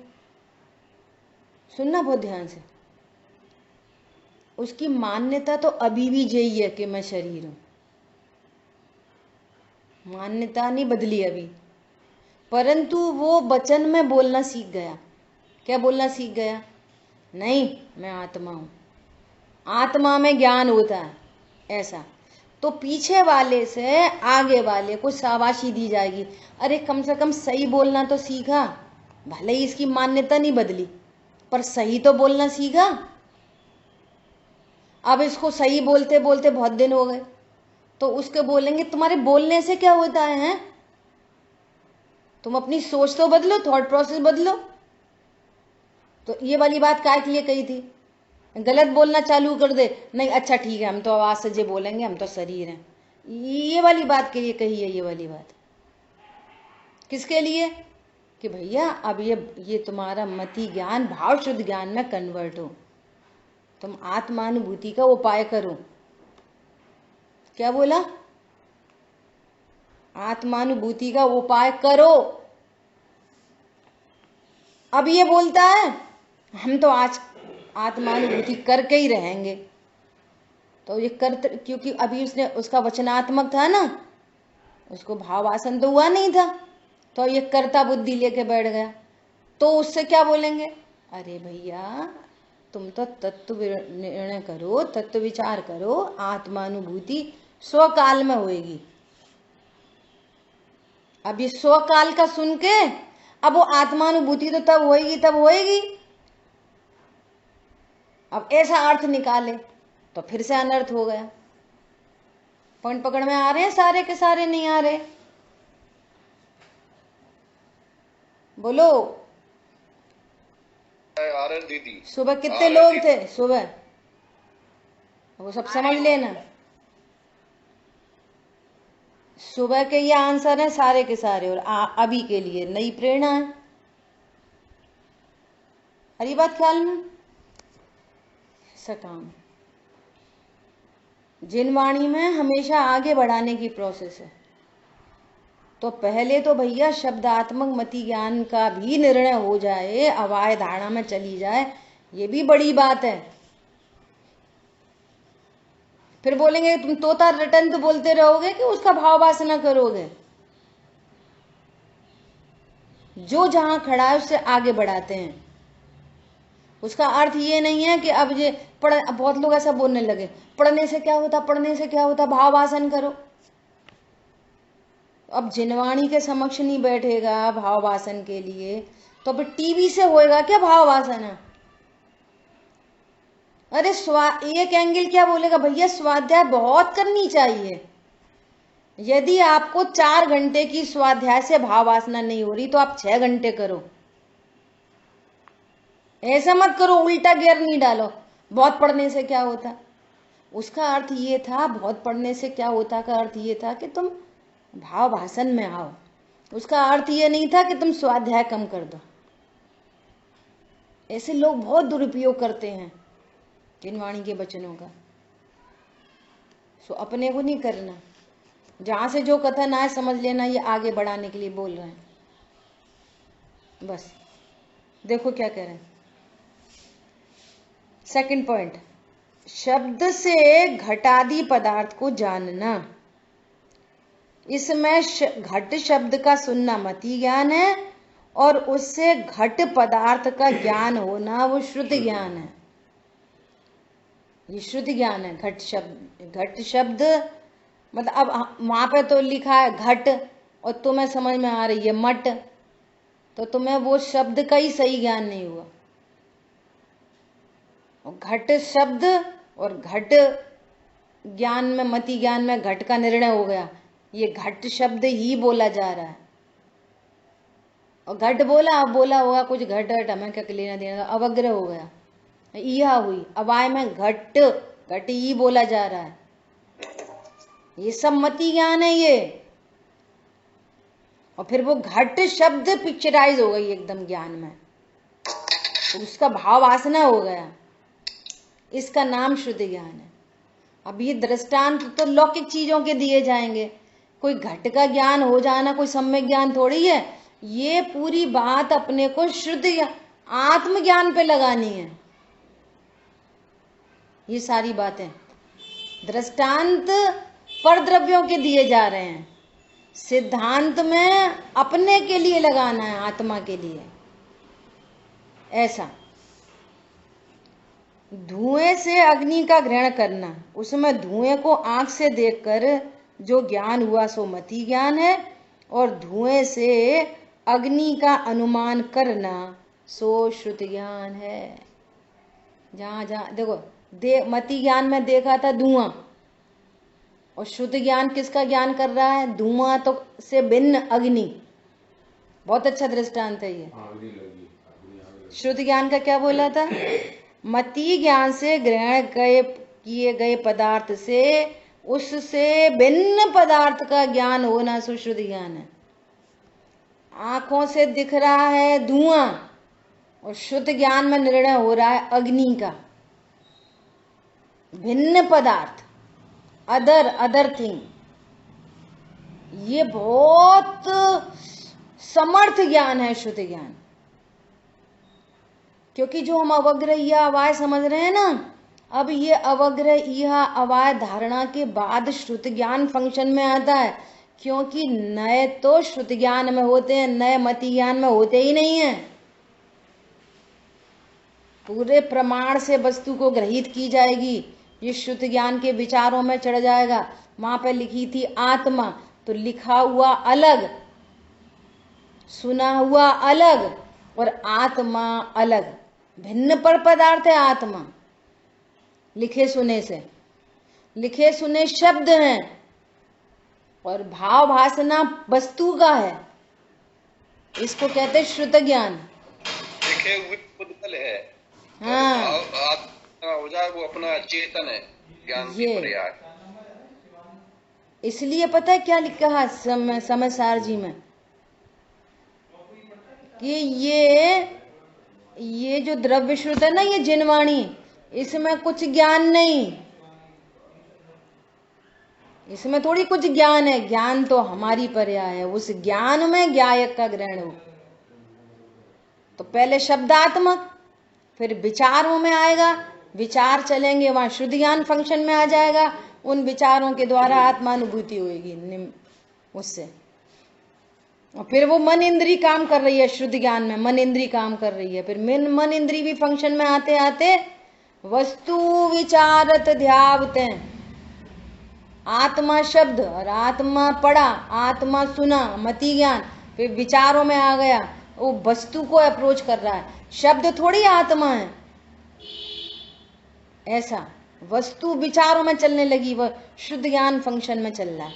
सुनना बहुत ध्यान से, उसकी मान्यता तो अभी भी यही है कि मैं शरीर हूं, मान्यता नहीं बदली अभी। परंतु वो वचन में बोलना सीख गया। क्या बोलना सीख गया? नहीं, मैं आत्मा हूं, आत्मा में ज्ञान होता है, ऐसा। तो पीछे वाले से आगे वाले को शाबाशी दी जाएगी, अरे कम से कम सही बोलना तो सीखा, भले ही इसकी मान्यता नहीं बदली पर सही तो बोलना सीखा। अब इसको सही बोलते बोलते बहुत दिन हो गए, तो उसके बोलेंगे तुम्हारे बोलने से क्या होता है? तुम अपनी सोच तो बदलो, थॉट प्रोसेस बदलो। तो ये वाली बात काय के लिए कही थी? गलत बोलना चालू कर दे, नहीं अच्छा ठीक है हम तो आवाज से जे बोलेंगे, हम तो शरीर हैं, ये वाली बात के लिए कही है। ये वाली बात किसके लिए? कि भैया अब ये तुम्हारा मति ज्ञान भाव शुद्ध ज्ञान में कन्वर्ट हो, तुम आत्मानुभूति का उपाय करो। क्या बोला? आत्मानुभूति का उपाय करो। अब ये बोलता है हम तो आज आत्मानुभूति करके ही रहेंगे। तो ये क्योंकि अभी उसने उसका वचनात्मक था ना, उसको भावासन तो हुआ नहीं था, तो ये कर्ता बुद्धि लेके बैठ गया। तो उससे क्या बोलेंगे? अरे भैया, तुम तो तत्व निर्णय करो, तत्व विचार करो, आत्मानुभूति स्वकाल में होएगी। अब ये स्वकाल का सुन के अब वो आत्मानुभूति तो तब होएगी। अब ऐसा अर्थ निकाले तो फिर से अनर्थ हो गया। पॉइंट पकड़ में आ रहे हैं सारे के सारे? नहीं आ रहे? बोलो। आ रहे दीदी। सुबह कितने लोग थे सुबह? वो सब समझ लेना। सुबह के ये आंसर है सारे के सारे, और अभी के लिए नई प्रेरणा है। हरी बात ख्याल में? ऐसा काम जिनवाणी में हमेशा आगे बढ़ाने की प्रोसेस है। तो पहले तो भैया शब्दात्मक मति ज्ञान का भी निर्णय हो जाए, अवाय धारणा में चली जाए, ये भी बड़ी बात है। फिर बोलेंगे तुम तोता रटन तो बोलते रहोगे कि उसका भाव वासना करोगे। जो जहां खड़ा है उससे आगे बढ़ाते हैं। उसका अर्थ ये नहीं है कि अब ये बहुत लोग ऐसा बोलने लगे, पढ़ने से क्या होता, पढ़ने से क्या होता, भाव वासन करो। अब जिनवाणी के समक्ष नहीं बैठेगा भाव वासन के लिए, तो अब टीवी से होएगा क्या भाव वासना? अरे एक एंगल क्या बोलेगा भैया, स्वाध्याय बहुत करनी चाहिए। यदि आपको 4 घंटे की स्वाध्याय से भाव वासना नहीं हो रही तो आप 6 घंटे करो। ऐसा मत करो, उल्टा गियर नहीं डालो, बहुत पढ़ने से क्या होता। उसका अर्थ ये था, बहुत पढ़ने से क्या होता का अर्थ ये था कि तुम भाव भाषण में आओ। उसका अर्थ ये नहीं था कि तुम स्वाध्याय कम कर दो। ऐसे लोग बहुत दुरुपयोग करते हैं जिनवाणी के वचनों का। सो अपने को नहीं करना। जहां से जो कथन आए समझ लेना ये आगे बढ़ाने के लिए बोल रहे हैं। बस देखो क्या कह रहे हैं। सेकंड पॉइंट, शब्द से घटादि पदार्थ को जानना। इसमें घट शब्द का सुनना मति ज्ञान है, और उससे घट पदार्थ का ज्ञान होना वो श्रुति ज्ञान है। ये श्रुति ज्ञान है। घट शब्द मतलब अब वहां पे तो लिखा है घट और तुम्हें समझ में आ रही है मट, तो तुम्हें वो शब्द का ही सही ज्ञान नहीं हुआ। घट शब्द और घट ज्ञान में, मति ज्ञान में घट का निर्णय हो गया। ये घट शब्द ही बोला जा रहा है, और घट बोला, अब बोला होगा कुछ घट हमें क्या लेना देना, अवग्रह हो गया, ईहा हुई। अवाय में घट ही बोला जा रहा है। ये सब मति ज्ञान है ये। और फिर वो घट शब्द पिक्चराइज हो गई एकदम ज्ञान में, तो उसका भाव वासना हो गया। इसका नाम शुद्ध ज्ञान है। अब ये दृष्टांत तो लौकिक चीजों के दिए जाएंगे। कोई घट का ज्ञान हो जाना कोई सम्यक ज्ञान थोड़ी है। ये पूरी बात अपने को शुद्ध आत्मज्ञान पे लगानी है। ये सारी बातें दृष्टांत पर द्रव्यों के दिए जा रहे हैं, सिद्धांत में अपने के लिए लगाना है, आत्मा के लिए। ऐसा धुएं से अग्नि का ग्रहण करना, उसमें धुएं को आंख से देखकर जो ज्ञान हुआ सो मति ज्ञान है, और धुएं से अग्नि का अनुमान करना सो श्रुति ज्ञान है। जहां जहां देखो मति ज्ञान में देखा था धुआं, और शुद्ध ज्ञान किसका ज्ञान कर रहा है? धुआं तो से भिन्न अग्नि। बहुत अच्छा दृष्टांत है ये। शुद्ध ज्ञान का क्या बोला था? मति ज्ञान से ग्रहण किए गए पदार्थ से उससे भिन्न पदार्थ का ज्ञान होना सुशुद्ध ज्ञान है। आंखों से दिख रहा है धुआं, और शुद्ध ज्ञान में निर्णय हो रहा है अग्नि का। भिन्न पदार्थ, अदर थिंग। ये बहुत समर्थ ज्ञान है शुद्ध ज्ञान। क्योंकि जो हम अवग्रह या अवाय समझ रहे हैं ना, अब ये अवग्रह या अवाय धारणा के बाद श्रुत ज्ञान फंक्शन में आता है। क्योंकि नए तो श्रुत ज्ञान में होते हैं, नए मति ज्ञान में होते ही नहीं है। पूरे प्रमाण से वस्तु को ग्रहित की जाएगी, ये शुद्ध ज्ञान के विचारों में चढ़ जाएगा। वहां पे लिखी थी आत्मा, तो लिखा हुआ अलग, सुना हुआ अलग और आत्मा अलग, भिन्न पर पदार्थ है आत्मा। लिखे सुने से, लिखे सुने शब्द हैं और भाव भासना वस्तु का है, इसको कहते हैं शुद्ध ज्ञान। लिखे हुए पुद्गल है, हाँ, आत्मा हो जाए वो अपना चेतन है, ज्ञान की ये पर्याय। इसलिए पता है क्या लिखा है समझसार जी में, कि ये जो द्रव्य श्रुत है ना, ये जिनवाणी, इसमें कुछ ज्ञान नहीं, इसमें थोड़ी कुछ ज्ञान है, ज्ञान तो हमारी पर्याय है, उस ज्ञान में ज्ञायक का ग्रहण हो। तो पहले शब्दात्मक, फिर विचारों में आएगा, विचार चलेंगे वहां शुद्ध ज्ञान फंक्शन में आ जाएगा, उन विचारों के द्वारा आत्मानुभूति होगी उससे। और फिर वो मन इंद्री काम कर रही है शुद्ध ज्ञान में, मन इंद्री काम कर रही है, फिर मन इंद्री भी फंक्शन में आते आते वस्तु विचारत ध्यावते, आत्मा शब्द और आत्मा पढ़ा, आत्मा सुना, मति ज्ञान, फिर विचारों में आ गया, वो वस्तु को अप्रोच कर रहा है, शब्द थोड़ी आत्मा है। ऐसा वस्तु विचारों में चलने लगी, वह शुद्ध ज्ञान फंक्शन में चल रहा है,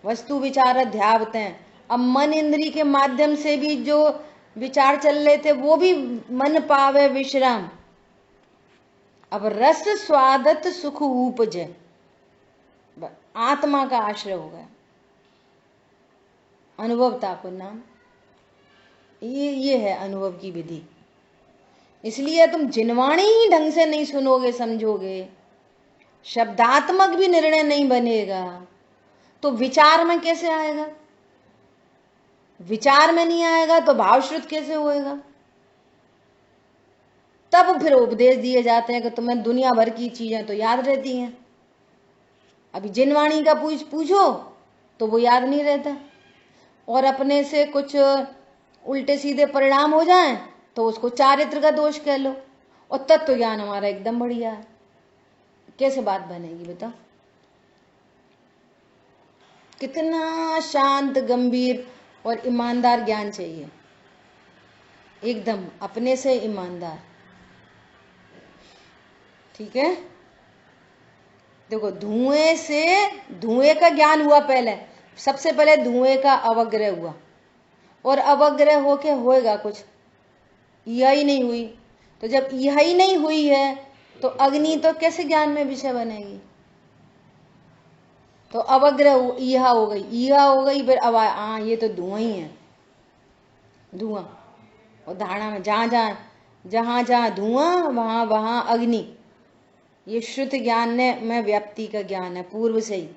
वस्तु विचार ध्यावते हैं। अब मन इंद्री के माध्यम से भी जो विचार चल रहे थे वो भी मन पावे विश्राम। अब रस स्वादत सुख उपजे, आत्मा का आश्रय हो गया, अनुभवता को नाम, ये है अनुभव की विधि। इसलिए तुम जिनवाणी ही ढंग से नहीं सुनोगे समझोगे, शब्दात्मक भी निर्णय नहीं बनेगा, तो विचार में कैसे आएगा? विचार में नहीं आएगा तो भावश्रुत कैसे होएगा? तब फिर उपदेश दिए जाते हैं कि तुम्हें दुनिया भर की चीजें तो याद रहती हैं, अभी जिनवाणी का पूछो तो वो याद नहीं रहता, और अपने से कुछ उल्टे सीधे परिणाम हो जाएं तो उसको चारित्र का दोष कह लो, और तत्व ज्ञान हमारा एकदम बढ़िया है, कैसे बात बनेगी बताओ? कितना शांत गंभीर और ईमानदार ज्ञान चाहिए, एकदम अपने से ईमानदार। ठीक है, देखो धुएं का ज्ञान हुआ, पहले सबसे पहले धुएं का अवग्रह हुआ, और अवग्रह होके होएगा कुछ, यह ही नहीं हुई, तो जब यह ही नहीं हुई है तो अग्नि तो कैसे ज्ञान में विषय बनेगी? तो अवग्रह यह हो गई, फिर अब हाँ ये तो धुआं ही है, धुआं। और धारणा में जहां जहां धुआं वहां वहां अग्नि, ये शुद्ध ज्ञान में व्याप्ति का ज्ञान है पूर्व से ही,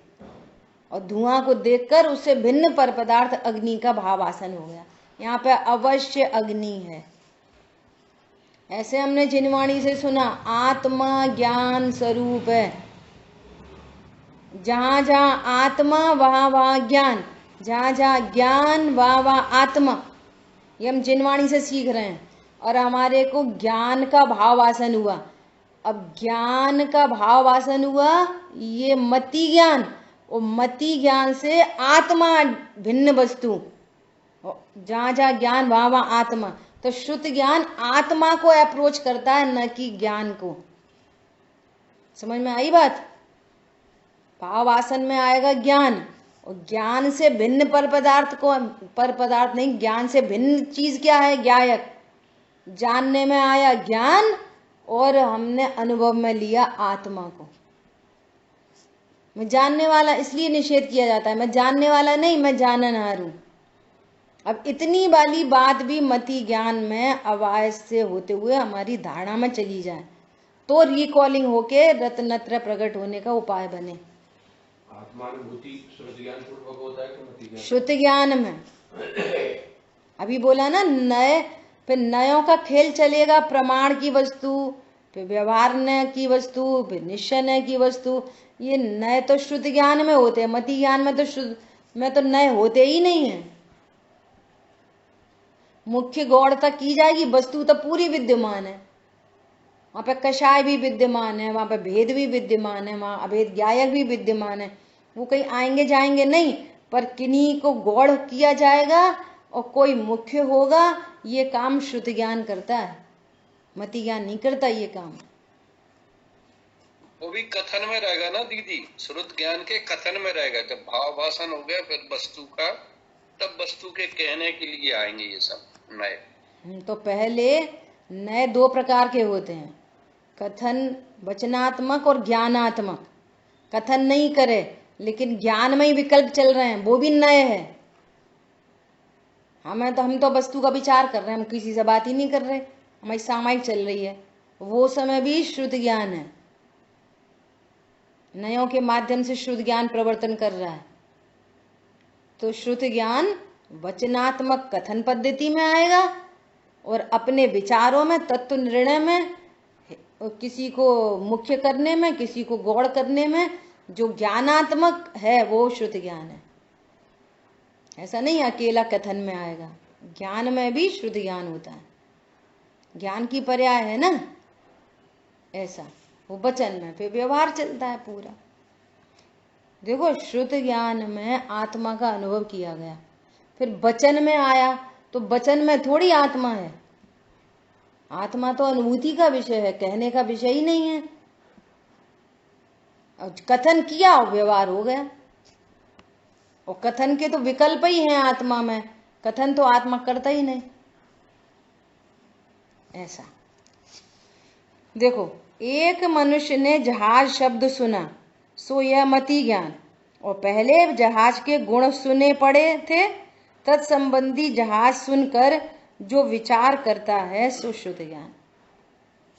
और धुआं को देखकर उससे भिन्न पर पदार्थ अग्नि का भावासन हो गया, यहाँ पे अवश्य अग्नि है। ऐसे हमने जिनवाणी से सुना, आत्मा ज्ञान स्वरूप है, जहां जहां आत्मा वहां वहां ज्ञान, जहां जहां ज्ञान वहां वहां आत्मा, ये हम जिनवाणी से सीख रहे हैं। और हमारे को ज्ञान का भाव वासन हुआ, अब ज्ञान का भाव वासन हुआ ये मति ज्ञान, और मति ज्ञान से आत्मा भिन्न वस्तु, जहां जहां ज्ञान वहां वहां आत्मा, तो शुद्ध ज्ञान आत्मा को अप्रोच करता है, न कि ज्ञान को। समझ में आई बात? भाव आसन में आएगा ज्ञान, और ज्ञान से भिन्न पर पदार्थ नहीं, ज्ञान से भिन्न चीज क्या है? ज्ञायक। जानने में आया ज्ञान, और हमने अनुभव में लिया आत्मा को। मैं जानने वाला इसलिए निषेध किया जाता है, मैं जानने वाला नहीं, मैं जाननहार हूं। अब इतनी वाली बात भी मति ज्ञान में अवायस से होते हुए हमारी धारणा में चली जाए, तो रिकॉलिंग होके रत्नत्र प्रकट होने का उपाय बने। आत्मानुभूति शुद्ध ज्ञान पूर्वक होता है कि मति ज्ञान? शुद्ध ज्ञान में अभी बोला ना, नए फिर नयों का खेल चलेगा, प्रमाण की वस्तु, फिर व्यवहार की वस्तु, फिर निश्चय की वस्तु। ये नए तो शुद्ध ज्ञान में होते हैं, मति ज्ञान में तो शुद्ध में तो नए होते ही नहीं है। मुख्य गौड़ता की जाएगी, वस्तु तो पूरी विद्यमान है, वहां पे कषाय भी विद्यमान है, वहां पे भेद भी विद्यमान है, वहां अभेद ज्ञायक भी विद्यमान है। वो कहीं आएंगे जाएंगे नहीं, पर किन्हीं को गौड़ किया जाएगा और कोई मुख्य होगा। ये काम श्रुति ज्ञान करता है, मति ज्ञान नहीं करता ये काम। वो भी कथन में रहेगा ना दीदी, श्रुत ज्ञान के कथन में रहेगा। जब भाव भाषण हो गया फिर वस्तु का, तब वस्तु के कहने के लिए आएंगे ये सब नए। तो पहले नए दो प्रकार के होते हैं, कथन वचनात्मक और ज्ञानात्मक। कथन नहीं करे लेकिन ज्ञान में ही विकल्प चल रहे हैं, वो भी नए हैं। हम तो वस्तु का विचार कर रहे हैं, हम किसी से बात ही नहीं कर रहे, हमारी सामायिक चल रही है। वो समय भी श्रुत ज्ञान है, नयों के माध्यम से श्रुत ज्ञान प्रवर्तन कर रहा है। तो श्रुत ज्ञान वचनात्मक कथन पद्धति में आएगा और अपने विचारों में, तत्व निर्णय में, किसी को मुख्य करने में, किसी को गौड़ करने में जो ज्ञानात्मक है वो श्रुत ज्ञान है। ऐसा नहीं अकेला कथन में आएगा, ज्ञान में भी श्रुत ज्ञान होता है। ज्ञान की पर्याय है ना ऐसा, वो वचन में फिर व्यवहार चलता है पूरा। देखो श्रुत ज्ञान में आत्मा का अनुभव किया गया, फिर वचन में आया तो वचन में थोड़ी आत्मा है। आत्मा तो अनुभूति का विषय है, कहने का विषय ही नहीं है। और कथन किया और व्यवहार हो गया, और कथन के तो विकल्प ही हैं आत्मा में, कथन तो आत्मा करता ही नहीं। ऐसा देखो, एक मनुष्य ने जहाज शब्द सुना, सो यह मति ज्ञान, और पहले जहाज के गुण सुने पड़े थे, तत्संबंधी जहाज सुनकर जो विचार करता है सो श्रुत ज्ञान।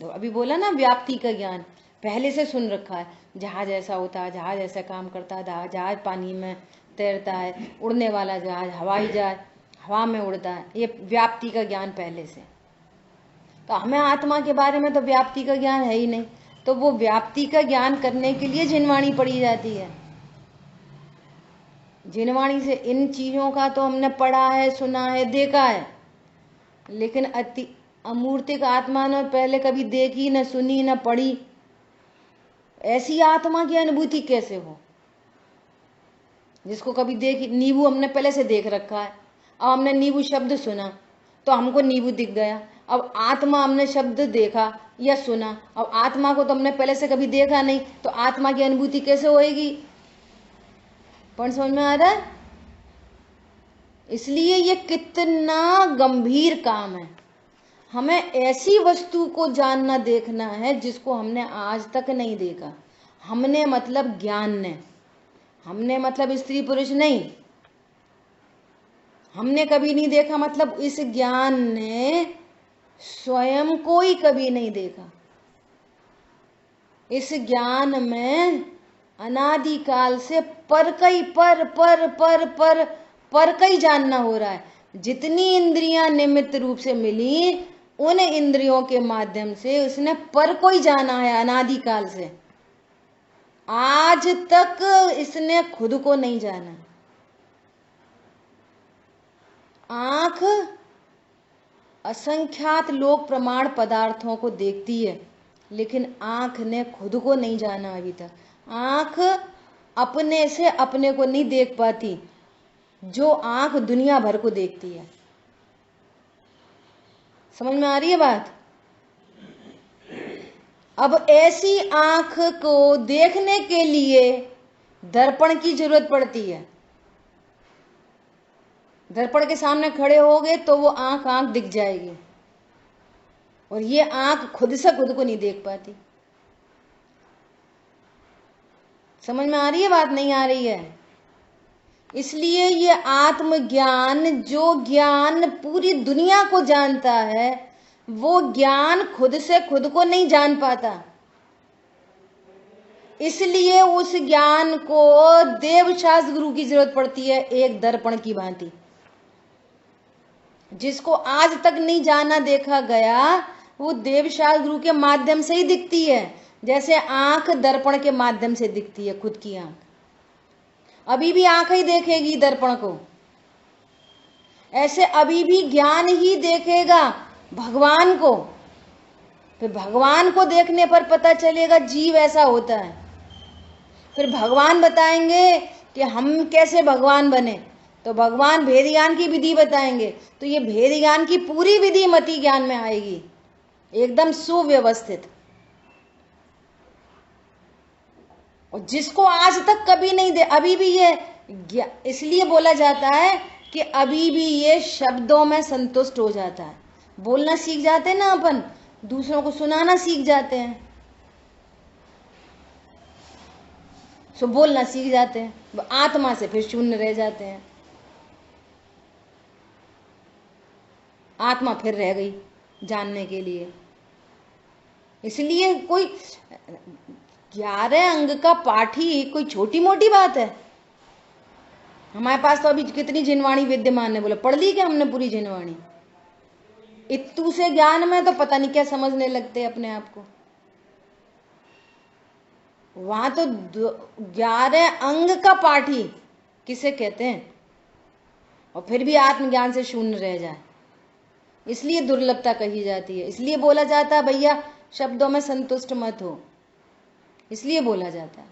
तो अभी बोला ना व्याप्ति का ज्ञान, पहले से सुन रखा है, जहाज ऐसा होता है, जहाज ऐसा काम करता है, जहाज पानी में तैरता है, उड़ने वाला जहाज, हवाई जहाज हवा में उड़ता है, ये व्याप्ति का ज्ञान पहले से। तो हमें आत्मा के बारे में तो व्याप्ति का ज्ञान है ही नहीं, तो वो व्याप्ति का ज्ञान करने के लिए जिनवाणी पढ़ी जाती है। जिनवाणी से इन चीजों का तो हमने पढ़ा है, सुना है, देखा है, लेकिन अति अमूर्तिक आत्मा ने पहले कभी देखी न सुनी न पढ़ी। ऐसी आत्मा की अनुभूति कैसे हो जिसको कभी देखी? नींबू हमने पहले से देख रखा है, अब हमने नींबू शब्द सुना तो हमको नींबू दिख गया। अब आत्मा हमने शब्द देखा या सुना, अब आत्मा को तो हमने पहले से कभी देखा नहीं, तो आत्मा की अनुभूति कैसे होएगी? पण समझ में आ रहा है? इसलिए ये कितना गंभीर काम है। हमें ऐसी वस्तु को जानना, देखना है जिसको हमने आज तक नहीं देखा। हमने मतलब ज्ञान ने, हमने मतलब स्त्री पुरुष नहीं, हमने कभी नहीं देखा मतलब इस ज्ञान ने स्वयं को ही कभी नहीं देखा। इस ज्ञान में अनादिकाल से पर कई जानना हो रहा है। जितनी इंद्रियां निमित्त रूप से मिली, उन इंद्रियों के माध्यम से उसने पर को ही जाना है अनादिकाल से। आज तक इसने खुद को नहीं जाना। आंख असंख्यात लोक प्रमाण पदार्थों को देखती है, लेकिन आंख ने खुद को नहीं जाना अभी तक। आंख अपने से अपने को नहीं देख पाती, जो आंख दुनिया भर को देखती है। समझ में आ रही है बात? अब ऐसी आंख को देखने के लिए दर्पण की जरूरत पड़ती है। दर्पण के सामने खड़े हो गए तो वो आंख दिख जाएगी, और ये आंख खुद से खुद को नहीं देख पाती। समझ में आ रही है बात? नहीं आ रही है? इसलिए ये आत्मज्ञान, जो ज्ञान पूरी दुनिया को जानता है, वो ज्ञान खुद से खुद को नहीं जान पाता। इसलिए उस ज्ञान को देवशास्त्र गुरु की जरूरत पड़ती है, एक दर्पण की भांति। जिसको आज तक नहीं जाना देखा गया, वो देवशास्त्र गुरु के माध्यम से ही दिखती है। जैसे आंख दर्पण के माध्यम से दिखती है, खुद की आंख। अभी भी आंख ही देखेगी दर्पण को, ऐसे अभी भी ज्ञान ही देखेगा भगवान को। फिर भगवान को देखने पर पता चलेगा जीव ऐसा होता है। फिर भगवान बताएंगे कि हम कैसे भगवान बने, तो भगवान भेद ज्ञान की विधि बताएंगे, तो ये भेद ज्ञान की पूरी विधि मति ज्ञान में आएगी, एकदम सुव्यवस्थित। और जिसको आज तक कभी नहीं दे, अभी भी ये इसलिए बोला जाता है कि अभी भी ये शब्दों में संतुष्ट हो जाता है। बोलना सीख जाते हैं ना अपन, दूसरों को सुनाना सीख जाते हैं, सो बोलना सीख जाते हैं, आत्मा से फिर शून्य रह जाते हैं। आत्मा फिर रह गई जानने के लिए। इसलिए कोई 11 अंग का पाठ ही कोई छोटी मोटी बात है। हमारे पास तो अभी कितनी जिनवाणी विद्यमान है, बोला पढ़ ली क्या हमने पूरी जिनवाणी। इत्तू से ज्ञान में तो पता नहीं क्या समझने लगते अपने आप को। वहां तो 11 अंग का पाठ ही किसे कहते हैं, और फिर भी आत्मज्ञान से शून्य रह जाए, इसलिए दुर्लभता कही जाती है। इसलिए बोला जाता है भैया शब्दों में संतुष्ट मत हो, इसलिए बोला जाता है।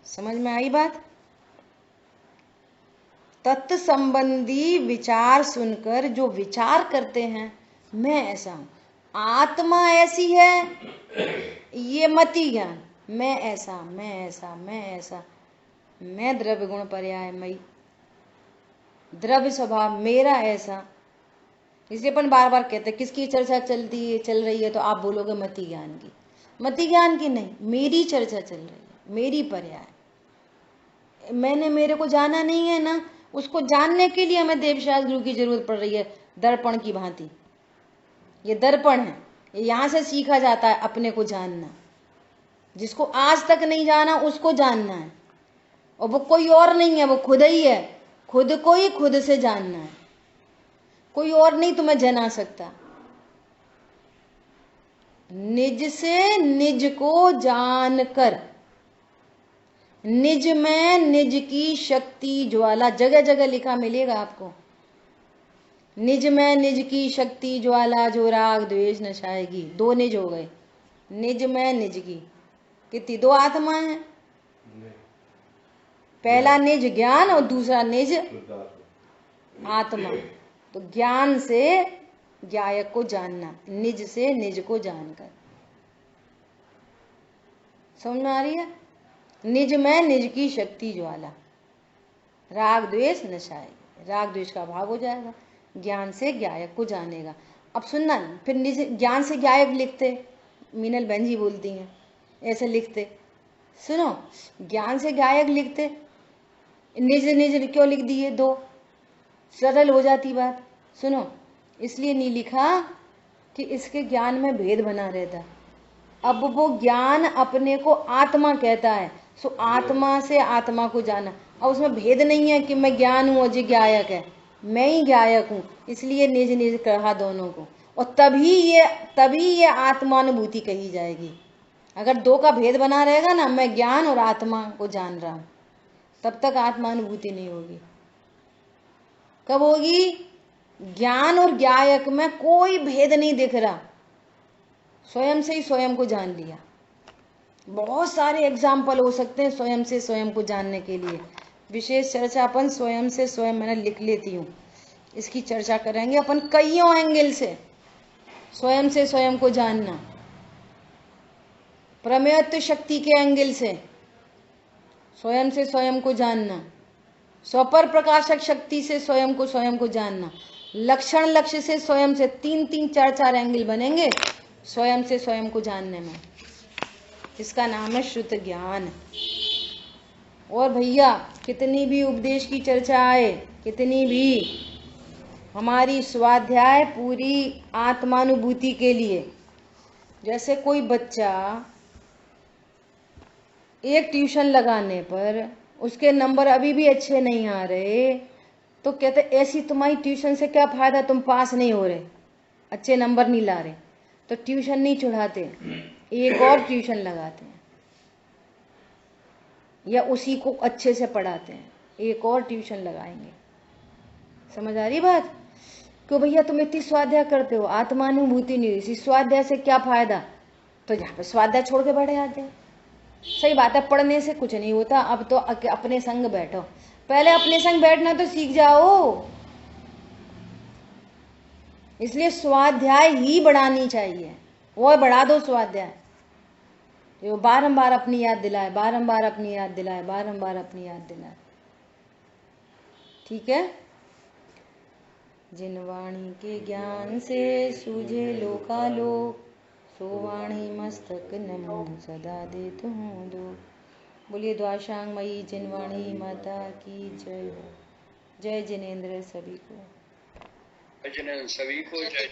समझ में आई बात। तत्व संबंधी विचार सुनकर जो विचार करते हैं मैं ऐसा हूं, आत्मा ऐसी है, ये मति ज्ञान, मैं ऐसा मैं ऐसा मैं ऐसा, मैं द्रव्य गुण पर्यायमयी, द्रव्य स्वभाव मेरा ऐसा। इसलिए अपन बार बार कहते हैं किसकी चर्चा चल रही है, तो आप बोलोगे मति ज्ञान की। मति ज्ञान की नहीं, मेरी चर्चा चल रही है, मेरी पर्याय। मेरे को जाना नहीं है ना, उसको जानने के लिए हमें देवशास्त्र गुरु की जरूरत पड़ रही है, दर्पण की भांति। ये दर्पण है, यहां से सीखा जाता है अपने को जानना। जिसको आज तक नहीं जाना उसको जानना है, और वो कोई और नहीं है, वो खुद ही है। खुद को ही खुद से जानना है, कोई और नहीं तुम्हें जना सकता। निज से निज को जानकर, निज में निज की शक्ति ज्वाला, जगह जगह लिखा मिलेगा आपको। निज में निज की शक्ति ज्वाला जो राग द्वेष नशाएगी। 2 निज हो गए, निज में निज की। कितनी 2 आत्मा है, पहला निज ज्ञान और दूसरा निज आत्मा। तो ज्ञान से ज्ञायक को जानना, निज से निज को जानकर। समझ में आ रही है। निज में निज की शक्ति ज्वाला, राग द्वेष नशाएगी, राग द्वेष का अभाव हो जाएगा, ज्ञान से ज्ञायक को जानेगा। अब सुनना, फिर निज ज्ञान से ज्ञायक लिखते, मीनल बहन जी बोलती हैं ऐसे लिखते। सुनो, ज्ञान से ज्ञायक लिखते, निज निज क्यों लिख दिए 2, सरल हो जाती बात। सुनो, इसलिए नहीं लिखा कि इसके ज्ञान में भेद बना रहता। अब वो ज्ञान अपने को आत्मा कहता है, सो आत्मा से आत्मा को जाना। अब उसमें भेद नहीं है कि मैं ज्ञान हूं और जी ज्ञायक है, मैं ही ज्ञायक हूं, इसलिए निज निज कहा दोनों को। और तभी ये आत्मानुभूति कही जाएगी। अगर 2 का भेद बना रहेगा ना, मैं ज्ञान और आत्मा को जान रहा हूं, तब तक आत्मानुभूति नहीं होगी। कब होगी? ज्ञान और ज्ञायक में कोई भेद नहीं दिख रहा, स्वयं से ही स्वयं को जान लिया। बहुत सारे एग्जाम्पल हो सकते हैं स्वयं से स्वयं को जानने के लिए। विशेष चर्चा अपन स्वयं से स्वयं मैंने लिख लेती हूँ, इसकी चर्चा करेंगे अपन कईयों एंगल से। स्वयं से स्वयं को जानना, प्रमेयत्व शक्ति के एंगल से स्वयं से स्वयं को जानना, स्वपर प्रकाशक शक्ति से स्वयं को जानना, लक्षण लक्ष्य से स्वयं से, 3 4 एंगल बनेंगे स्वयं से स्वयं को जानने में। इसका नाम है श्रुत ज्ञान। और भैया कितनी भी उपदेश की चर्चा आए, कितनी भी, हमारी स्वाध्याय पूरी आत्मानुभूति के लिए। जैसे कोई बच्चा एक ट्यूशन लगाने पर उसके नंबर अभी भी अच्छे नहीं आ रहे, तो कहते ऐसी तुम्हारी ट्यूशन से क्या फायदा, तुम पास नहीं हो रहे, अच्छे नंबर नहीं ला रहे। तो ट्यूशन नहीं छुड़ाते, एक और ट्यूशन लगाते हैं, या उसी को अच्छे से पढ़ाते हैं, एक और ट्यूशन लगाएंगे। समझ आ रही बात? क्यों भैया तुम इतनी स्वाध्याय करते हो, आत्मानुभूति नहीं हुई, स्वाध्याय से क्या फायदा? तो यहाँ पे स्वाध्याय छोड़ के बैठे आते हैं। सही बात है, पढ़ने से कुछ नहीं होता। अब तो अपने संग बैठो, पहले अपने संग बैठना तो सीख जाओ। इसलिए स्वाध्याय ही बढ़ानी चाहिए, वो बढ़ा दो स्वाध्याय, जो बारंबार अपनी याद दिलाए, बारंबार अपनी याद दिलाए, बारंबार अपनी याद दिलाए। ठीक है। जिन वाणी के ज्ञान से सूझे लोकालोक, सो वाणी मस्तक नमो सदा देत हूँ दो। बोलिए द्वाशांग मई जिनवाणी माता की जय हो। जय जिनेन्द्र सभी को। सभी को जय।